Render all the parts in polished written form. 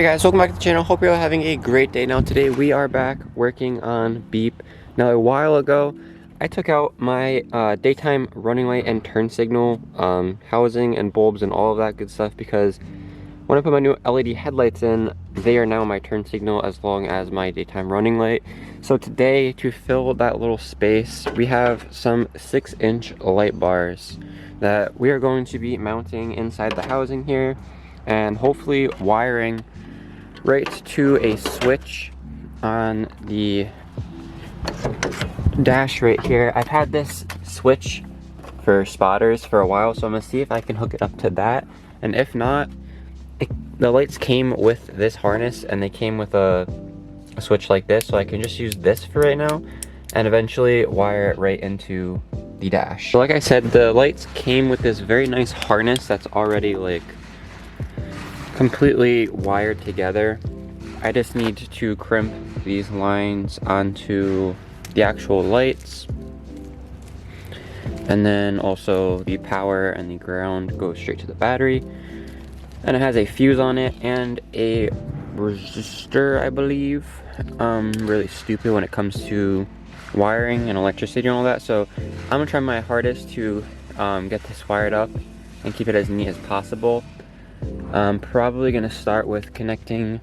Hey guys, welcome back to the channel. Hope you're all having a great day. Now today we are back working on Beep. Now a while ago I took out my daytime running light and turn signal housing and bulbs and all of that good stuff because when I put my new LED headlights in, they are now my turn signal as long as my daytime running light. So today, to fill that little space, we have some 6-inch light bars that we are going to be mounting inside the housing here and hopefully wiring right to a switch on the dash right here. I've had this switch for spotters for a while, so I'm gonna see if I can hook it up to that, and if not, the lights came with this harness and they came with a switch like this, so I can just use this for right now and eventually wire it right into the dash. So like I said, the lights came with this very nice harness that's already like completely wired together. I just need to crimp these lines onto the actual lights, and then also the power and the ground goes straight to the battery, and it has a fuse on it and a resistor, I believe. Really stupid when it comes to wiring and electricity and all that, so I'm gonna try my hardest to get this wired up and keep it as neat as possible. I'm probably gonna start with connecting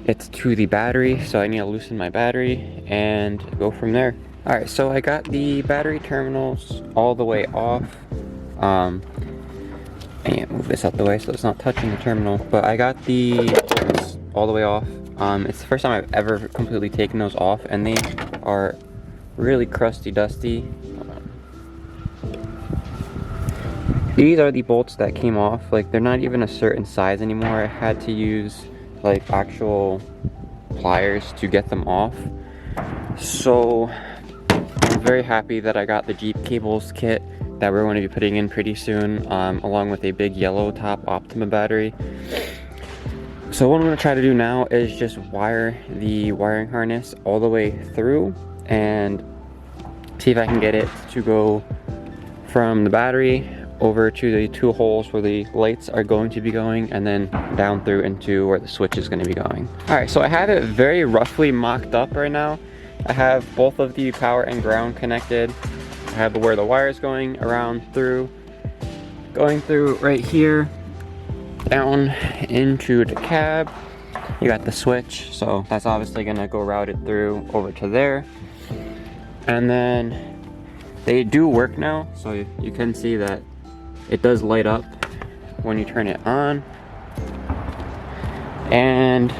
it to the battery, so I need to loosen my battery and go from there. Alright, so I got the battery terminals all the way off. I can't move this out the way so it's not touching the terminal, but I got the all the way off. It's the first time I've ever completely taken those off, and they are really crusty dusty. These are the bolts that came off. Like, they're not even a certain size anymore. I had to use like actual pliers to get them off. So I'm very happy that I got the Jeep cables kit that we're going to be putting in pretty soon, along with a big yellow top Optima battery. So what I'm going to try to do now is just wire the wiring harness all the way through and see if I can get it to go from the battery over to the two holes where the lights are going to be going, and then down through into where the switch is going to be going. Alright, so I have it very roughly mocked up right now. I have both of the power and ground connected. I have where the wire is going around through, going through right here, down into the cab. You got the switch, so that's obviously going to go routed through over to there. And then they do work now, so you can see that it does light up when you turn it on, and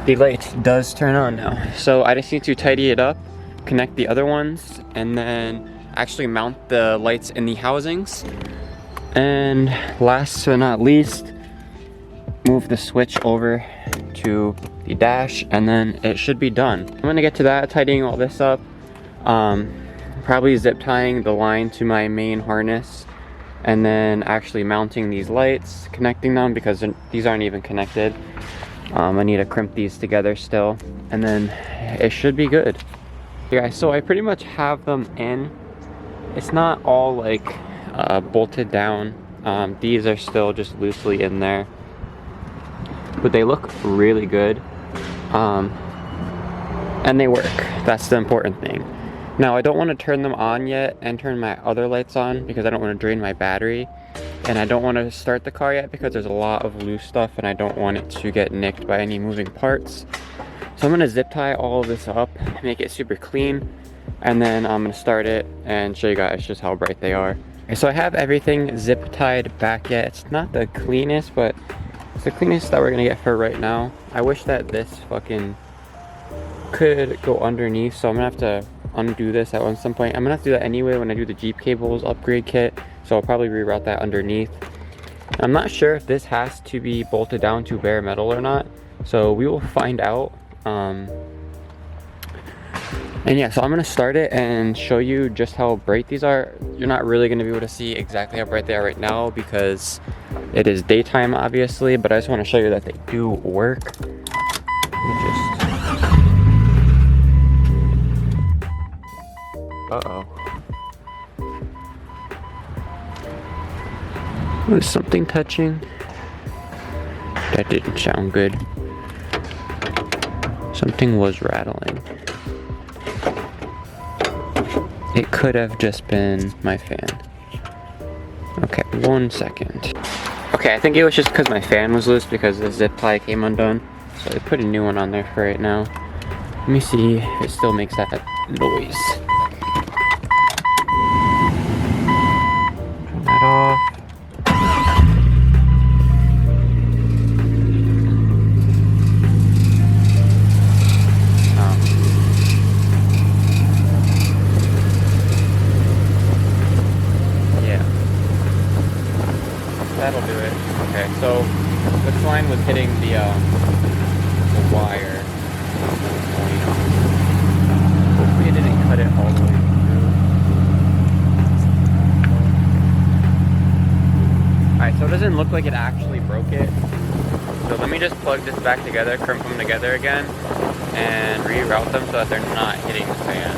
the light does turn on now. So I just need to tidy it up, connect the other ones, and then actually mount the lights in the housings. And last but not least, move the switch over to the dash, and then it should be done. I'm gonna get to that, tidying all this up. Probably zip tying the line to my main harness, and then actually mounting these lights, connecting them because these aren't even connected. I need to crimp these together still, and then it should be good. Yeah, so I pretty much have them in. It's not all like bolted down. These are still just loosely in there, but they look really good, and they work. That's the important thing. Now, I don't want to turn them on yet and turn my other lights on because I don't want to drain my battery, and I don't want to start the car yet because there's a lot of loose stuff and I don't want it to get nicked by any moving parts. So I'm going to zip tie all of this up, make it super clean, and then I'm going to start it and show you guys just how bright they are. Okay, so I have everything zip tied back yet. It's not the cleanest, but it's the cleanest that we're going to get for right now. I wish that this fucking could go underneath, so I'm going to have to undo this at some point. I'm gonna have to do that anyway when I do the Jeep cables upgrade kit, so I'll probably reroute that underneath. I'm not sure if this has to be bolted down to bare metal or not, so we will find out. And yeah, so I'm gonna start it and show you just how bright these are. You're not really gonna be able to see exactly how bright they are right now because it is daytime obviously, but I just want to show you that they do work. Uh-oh. Was something touching? That didn't sound good. Something was rattling. It could have just been my fan. Okay, 1 second. Okay, I think it was just because my fan was loose because the zip tie came undone. So I put a new one on there for right now. Let me see if it still makes that noise. Turn that off. That'll do it. Okay, so this line was hitting the wire. Hopefully it didn't cut it all the way through. Alright, so it doesn't look like it actually broke it. So let me just plug this back together, crimp them together again, and reroute them so that they're not hitting the fan.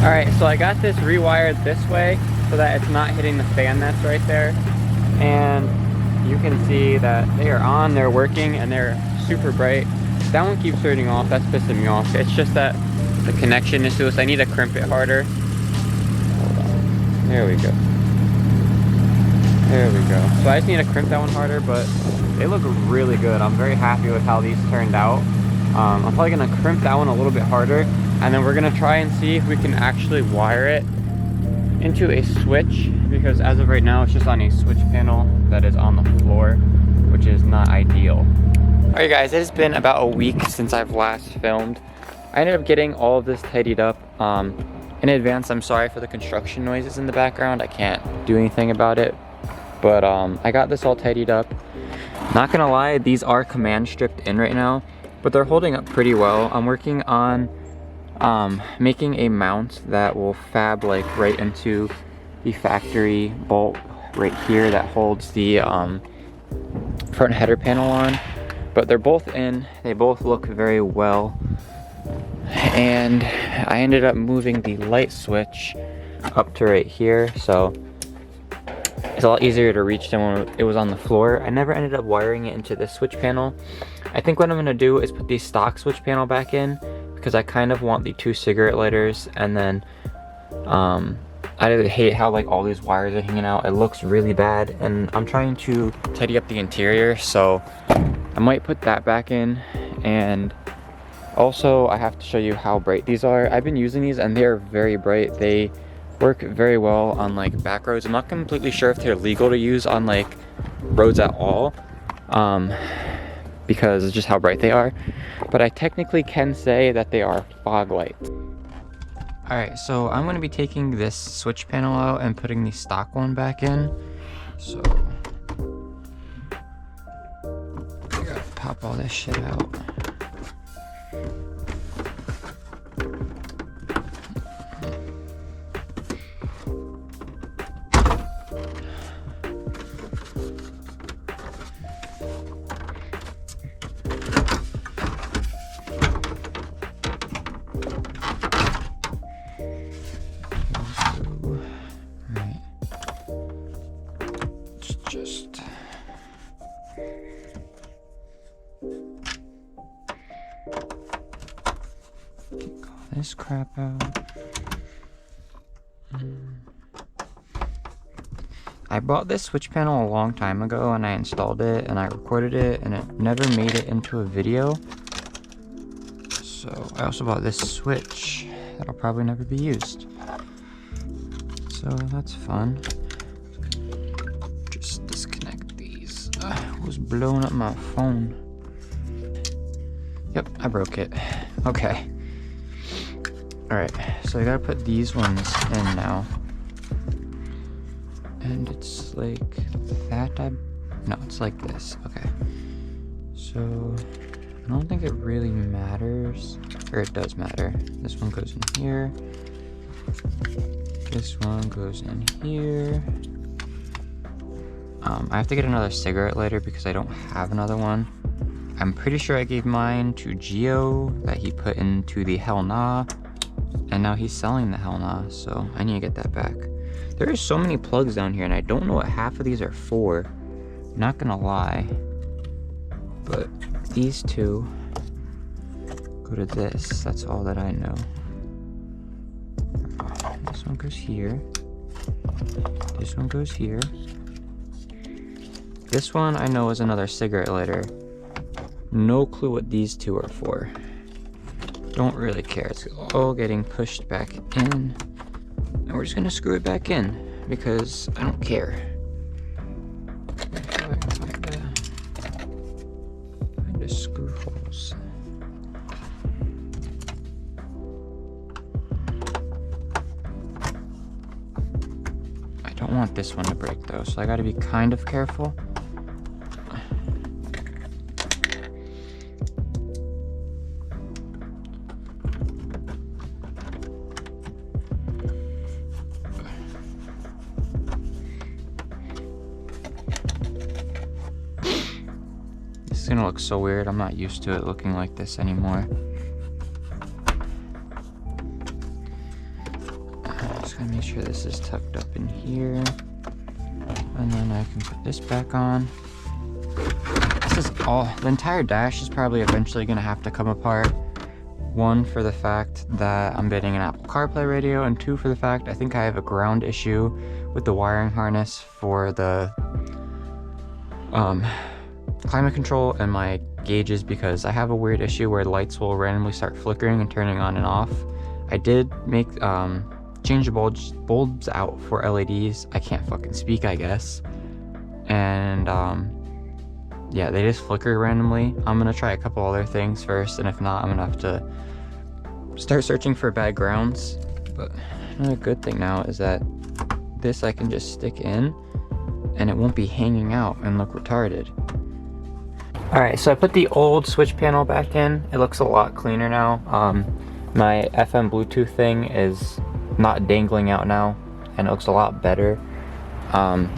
Alright, so I got this rewired this way so that it's not hitting the fan that's right there. And you can see that they are on, they're working, and they're super bright. That one keeps turning off, that's pissing me off. It's just that the connection is loose. I need to crimp it harder. Hold on. There we go. There we go. So I just need to crimp that one harder, but they look really good. I'm very happy with how these turned out. I'm probably gonna crimp that one a little bit harder, and then we're gonna try and see if we can actually wire it into a switch, because as of right now it's just on a switch panel that is on the floor, which is not ideal. Alright guys, it has been about a week since I've last filmed. I ended up getting all of this tidied up. In advance, I'm sorry for the construction noises in the background. I can't do anything about it, but I got this all tidied up. Not gonna lie, these are command stripped in right now, but they're holding up pretty well. I'm working on making a mount that will fab like right into the factory bolt right here that holds the front header panel on. But they're both in, they both look very well. And I ended up moving the light switch up to right here, so it's a lot easier to reach than when it was on the floor. I never ended up wiring it into this switch panel. I think what I'm gonna do is put the stock switch panel back in, because I kind of want the 2 cigarette lighters, and then I hate how like all these wires are hanging out. It looks really bad, and I'm trying to tidy up the interior, so I might put that back in. And also I have to show you how bright these are. I've been using these and they're very bright. They work very well on like back roads. I'm not completely sure if they're legal to use on like roads at all, because it's just how bright they are, but I technically can say that they are fog lights. Alright, so I'm going to be taking this switch panel out and putting the stock one back in. So I gotta pop all this shit out. This crap out. I bought this switch panel a long time ago, and I installed it and I recorded it, and it never made it into a video. So I also bought this switch that'll probably never be used. So that's fun. Just disconnect these. It was blowing up my phone. Yep, I broke it. Okay. Alright, so I gotta put these ones in now. And it's like that. No, it's like this. Okay. So I don't think it really matters. Or it does matter. This one goes in here. This one goes in here. I have to get another cigarette lighter because I don't have another one. I'm pretty sure I gave mine to Gio that he put into the Hell Nah. And now he's selling the Hell Nah, so I need to get that back. There are so many plugs down here, and I don't know what half of these are for. Not gonna lie. But these two go to this. That's all that I know. This one goes here. This one goes here. This one I know is another cigarette lighter. No clue what these two are for. Don't really care. It's all getting pushed back in. And we're just gonna screw it back in because I don't care. Find the screw holes. I don't want this one to break though, so I gotta be kind of careful. This is gonna look so weird. I'm not used to it looking like this anymore. Just gonna make sure this is tucked up in here. And then I can put this back on. This is all, the entire dash is probably eventually gonna have to come apart. One, for the fact that I'm getting an Apple CarPlay radio, and two, for the fact I think I have a ground issue with the wiring harness for the climate control and my gauges, because I have a weird issue where lights will randomly start flickering and turning on and off. I did make change the bulbs out for LEDs. I can't fucking speak, I guess. And yeah, they just flicker randomly. I'm gonna try a couple other things first, and if not, I'm gonna have to start searching for bad grounds. But another good thing now is that this I can just stick in and it won't be hanging out and look retarded. Alright, so I put the old switch panel back in. It looks a lot cleaner now. My FM Bluetooth thing is not dangling out now, and it looks a lot better. I'm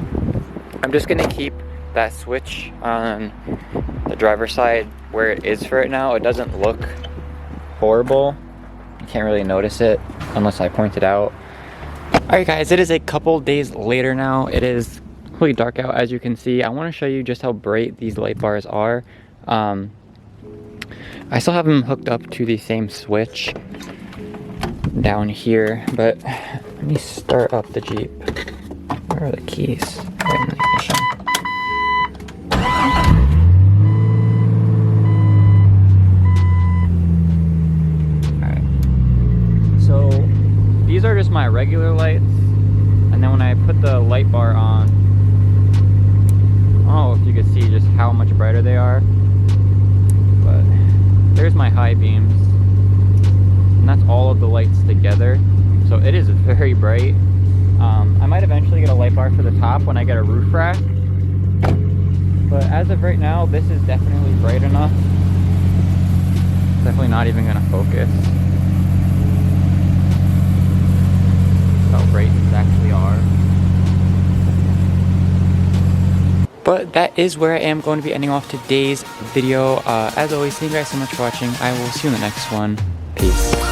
just gonna keep that switch on the driver's side where it is for it now. It doesn't look horrible. You can't really notice it unless I point it out. Alright guys, it is a couple days later now. It is completely dark out, as you can see. I want to show you just how bright these light bars are. I still have them hooked up to the same switch down here, but let me start up the Jeep. Where are the keys? Right in the ignition. Alright. So these are just my regular lights, and then when I put the light bar on, I don't know if you can see just how much brighter they are, but there's my high beams, and that's all of the lights together, so it is very bright. I might eventually get a light bar for the top when I get a roof rack, but as of right now, this is definitely bright enough. Definitely not even gonna focus. How bright these actually are. But that is where I am going to be ending off today's video. As always, thank you guys so much for watching. I will see you in the next one. Peace.